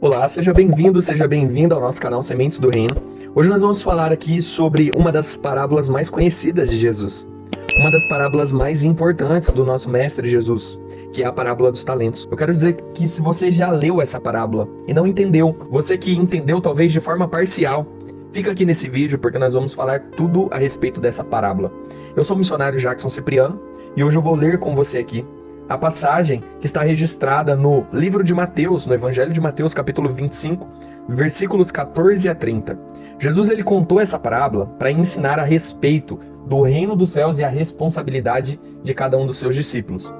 Olá, seja bem-vindo, seja bem-vinda ao nosso canal Sementes do Reino. Hoje nós vamos falar aqui sobre uma das parábolas mais conhecidas de Jesus. Uma das parábolas mais importantes do nosso Mestre Jesus, que é a parábola dos talentos. Eu quero dizer que se você já leu essa parábola e não entendeu, você que entendeu talvez de forma parcial, fica aqui nesse vídeo porque nós vamos falar tudo a respeito dessa parábola. Eu sou o missionário Jackson Cipriano e hoje eu vou ler com você aqui a passagem que está registrada no livro de Mateus, no Evangelho de Mateus, capítulo 25, versículos 14 a 30. Jesus ele contou essa parábola para ensinar a respeito do reino dos céus e a responsabilidade de cada um dos seus discípulos.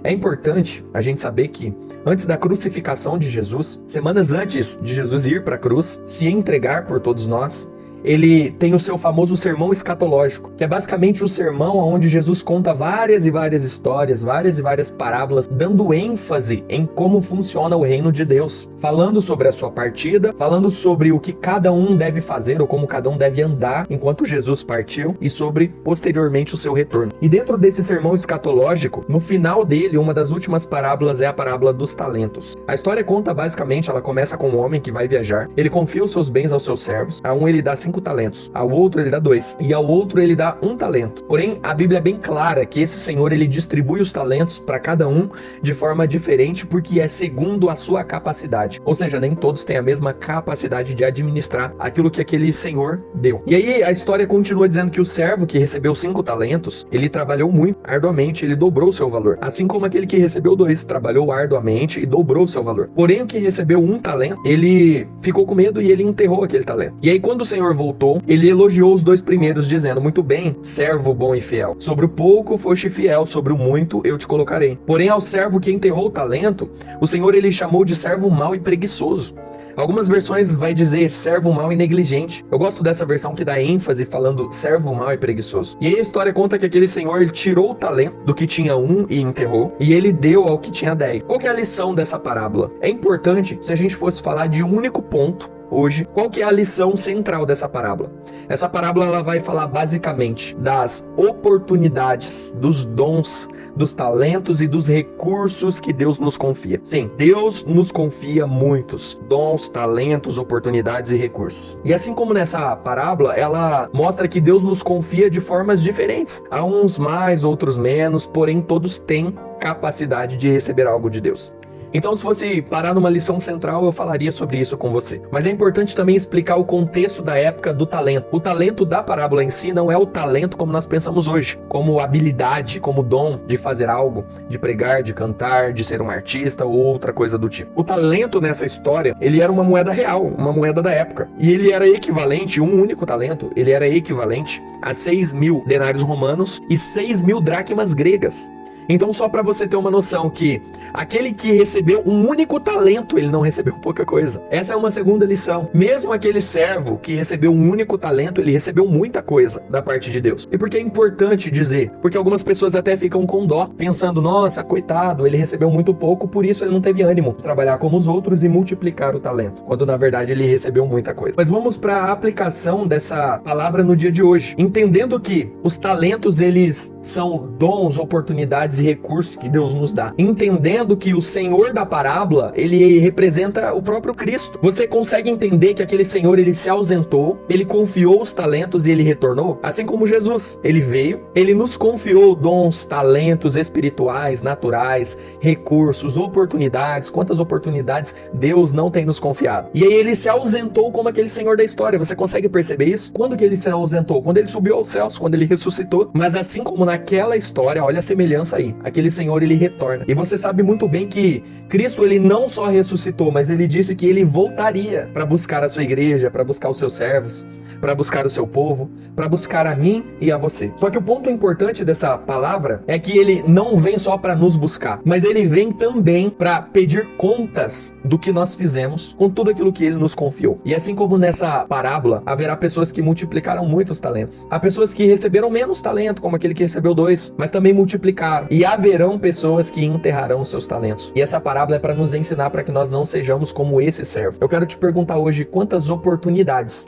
É importante a gente saber que, antes da crucificação de Jesus, semanas antes de Jesus ir para a cruz, se entregar por todos nós, ele tem o seu famoso sermão escatológico, que é basicamente o sermão onde Jesus conta várias e várias histórias, várias e várias parábolas, dando ênfase em como funciona o reino de Deus, falando sobre a sua partida, falando sobre o que cada um deve fazer ou como cada um deve andar enquanto Jesus partiu e sobre, posteriormente, o seu retorno. E dentro desse sermão escatológico, no final dele, uma das últimas parábolas é a parábola dos talentos. A história conta basicamente, ela começa com um homem que vai viajar, ele confia os seus bens aos seus servos, a um ele dá 5 talentos, ao outro ele dá 2 e ao outro ele dá 1 talento. Porém, a Bíblia é bem clara que esse Senhor ele distribui os talentos para cada um de forma diferente porque é segundo a sua capacidade. Ou seja, nem todos têm a mesma capacidade de administrar aquilo que aquele Senhor deu. E aí a história continua dizendo que o servo que recebeu 5 talentos, ele trabalhou muito arduamente, ele dobrou o seu valor. Assim como aquele que recebeu 2 trabalhou arduamente e dobrou o seu valor. Porém, o que recebeu 1 talento, ele ficou com medo e ele enterrou aquele talento. E aí quando o Senhor voltou, ele elogiou os 2 primeiros, dizendo: muito bem, servo bom e fiel. Sobre o pouco foste fiel, sobre o muito eu te colocarei. Porém, ao servo que enterrou o talento, o Senhor ele chamou de servo mau e preguiçoso. Algumas versões vai dizer servo mau e negligente. Eu gosto dessa versão que dá ênfase falando servo mau e preguiçoso. E aí a história conta que aquele senhor ele tirou o talento do que tinha 1 e enterrou, e ele deu ao que tinha 10. Qual que é a lição dessa parábola? É importante se a gente fosse falar de um único ponto hoje, qual que é a lição central dessa parábola? Essa parábola ela vai falar basicamente das oportunidades, dos dons, dos talentos e dos recursos que Deus nos confia. Sim, Deus nos confia muitos dons, talentos, oportunidades e recursos. E assim como nessa parábola, ela mostra que Deus nos confia de formas diferentes. Há uns mais, outros menos, porém todos têm capacidade de receber algo de Deus. Então, se fosse parar numa lição central, eu falaria sobre isso com você. Mas é importante também explicar o contexto da época do talento. O talento da parábola em si não é o talento como nós pensamos hoje, como habilidade, como dom de fazer algo, de pregar, de cantar, de ser um artista ou outra coisa do tipo. O talento nessa história, ele era uma moeda real, uma moeda da época. E ele era equivalente, um único talento, ele era equivalente a 6.000 denários romanos e 6.000 dracmas gregas. Então, só para você ter uma noção que aquele que recebeu um único talento, ele não recebeu pouca coisa. Essa é uma segunda lição. Mesmo aquele servo que recebeu um único talento, ele recebeu muita coisa da parte de Deus. E por que é importante dizer? Porque algumas pessoas até ficam com dó, pensando: nossa, coitado, ele recebeu muito pouco, por isso ele não teve ânimo de trabalhar como os outros e multiplicar o talento. Quando na verdade ele recebeu muita coisa. Mas vamos para a aplicação dessa palavra no dia de hoje. Entendendo que os talentos, eles são dons, oportunidades e recursos que Deus nos dá. Entendendo que o Senhor da parábola, ele representa o próprio Cristo. Você consegue entender que aquele Senhor, ele se ausentou, ele confiou os talentos e ele retornou? Assim como Jesus, ele veio, ele nos confiou dons, talentos espirituais, naturais, recursos, oportunidades. Quantas oportunidades Deus não tem nos confiado? E aí ele se ausentou como aquele Senhor da história. Você consegue perceber isso? Quando que ele se ausentou? Quando ele subiu aos céus, quando ele ressuscitou. Mas assim como naquela história, olha a semelhança aí. Aquele Senhor, ele retorna. E você sabe muito bem que Cristo, ele não só ressuscitou, mas ele disse que ele voltaria para buscar a sua igreja, para buscar os seus servos, para buscar o seu povo, para buscar a mim e a você. Só que o ponto importante dessa palavra é que ele não vem só para nos buscar, mas ele vem também para pedir contas do que nós fizemos com tudo aquilo que ele nos confiou. E assim como nessa parábola, haverá pessoas que multiplicaram muitos talentos. Há pessoas que receberam menos talento, como aquele que recebeu 2, mas também multiplicaram. E haverão pessoas que enterrarão os seus talentos. E essa parábola é para nos ensinar para que nós não sejamos como esse servo. Eu quero te perguntar hoje quantas oportunidades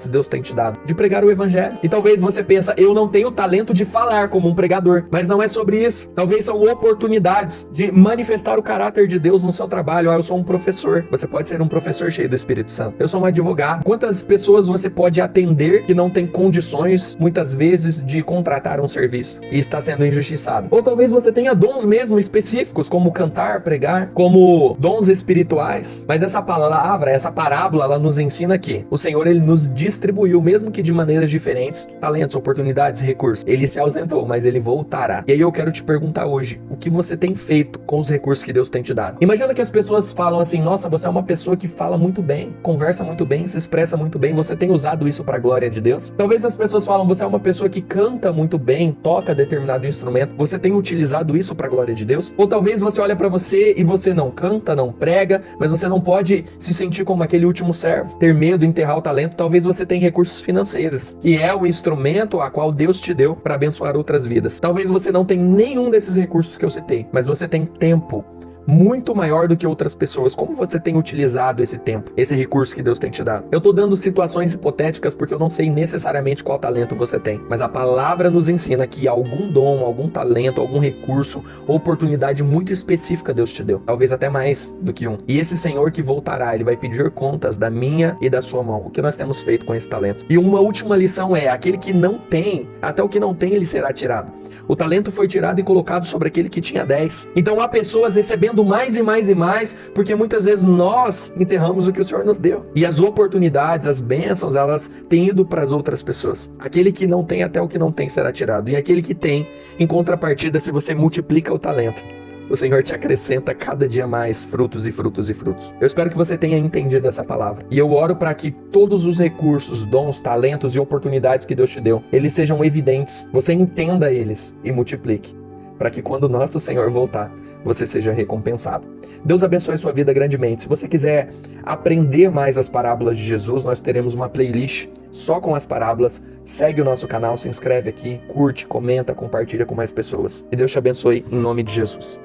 Deus tem te dado. de pregar o evangelho. E talvez você pensa, eu não tenho talento de falar como um pregador, mas não é sobre isso. Talvez são oportunidades de manifestar o caráter de Deus no seu trabalho. Eu sou um professor. Você pode ser um professor cheio do Espírito Santo. Eu sou um advogado. Quantas pessoas você pode atender que não tem condições, muitas vezes, de contratar um serviço e está sendo injustiçado? Ou talvez você tenha dons mesmo específicos, como cantar, pregar, como dons espirituais. Mas essa palavra, essa parábola, ela nos ensina que o Senhor, ele nos distribuiu, mesmo que de maneiras diferentes, talentos, oportunidades, recursos. Ele se ausentou, mas ele voltará. E aí eu quero te perguntar hoje, o que você tem feito com os recursos que Deus tem te dado? Imagina que as pessoas falam assim, nossa, você é uma pessoa que fala muito bem, conversa muito bem, se expressa muito bem, você tem usado isso para a glória de Deus? Talvez as pessoas falam, você é uma pessoa que canta muito bem, toca determinado instrumento, você tem utilizado isso para a glória de Deus? Ou talvez você olha para você e você não canta, não prega, mas você não pode se sentir como aquele último servo, ter medo de enterrar o talento. Talvez você tenha recursos financeiros, que é o instrumento a qual Deus te deu para abençoar outras vidas. Talvez você não tenha nenhum desses recursos que eu citei, mas você tem tempo muito maior do que outras pessoas. Como você tem utilizado esse tempo, esse recurso que Deus tem te dado? Eu tô dando situações hipotéticas porque eu não sei necessariamente qual talento você tem, mas a palavra nos ensina que algum dom, algum talento, algum recurso, oportunidade muito específica Deus te deu, talvez até mais do que um. E esse Senhor que voltará, ele vai pedir contas da minha e da sua mão, o que nós temos feito com esse talento. E uma última lição é, aquele que não tem, até o que não tem ele será tirado. O talento foi tirado e colocado sobre aquele que tinha 10. Então há pessoas recebendo mais e mais e mais, porque muitas vezes nós enterramos o que o Senhor nos deu. E as oportunidades, as bênçãos, elas têm ido para as outras pessoas. Aquele que não tem, até o que não tem será tirado. E aquele que tem, em contrapartida, se você multiplica o talento, o Senhor te acrescenta cada dia mais frutos e frutos e frutos. Eu espero que você tenha entendido essa palavra. E eu oro para que todos os recursos, dons, talentos e oportunidades que Deus te deu, eles sejam evidentes. Você entenda eles e multiplique, para que quando o nosso Senhor voltar, você seja recompensado. Deus abençoe a sua vida grandemente. Se você quiser aprender mais as parábolas de Jesus, nós teremos uma playlist só com as parábolas. Segue o nosso canal, se inscreve aqui, curte, comenta, compartilha com mais pessoas. E Deus te abençoe em nome de Jesus.